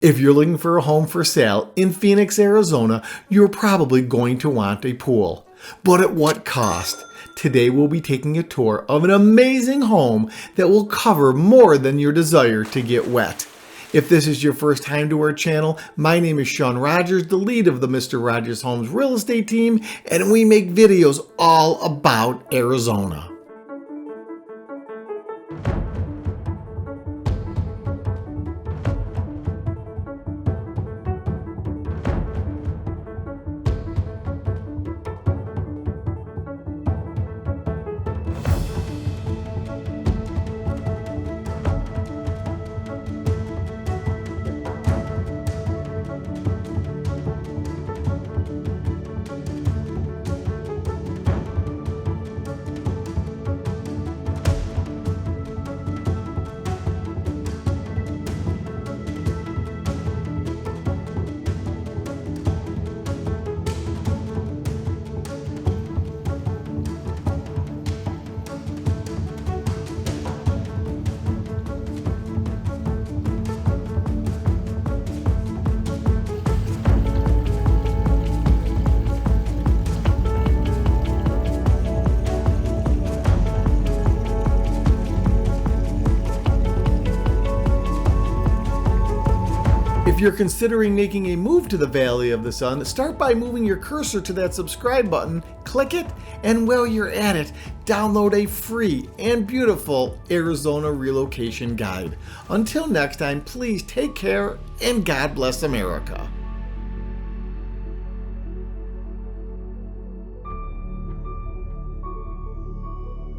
If you're looking for a home for sale in Phoenix, Arizona, you're probably going to want a pool. But at what cost? Today we'll be taking a tour of an amazing home that will cover more than your desire to get wet. If this is your first time to our channel, my name is Sean Rogers, the lead of the Mr. Rogers Homes real estate team, and we make videos all about Arizona. If you're considering making a move to the Valley of the Sun, start by moving your cursor to that subscribe button, click it, and while you're at it, download a free and beautiful Arizona relocation guide. Until next time, please take care and God bless America.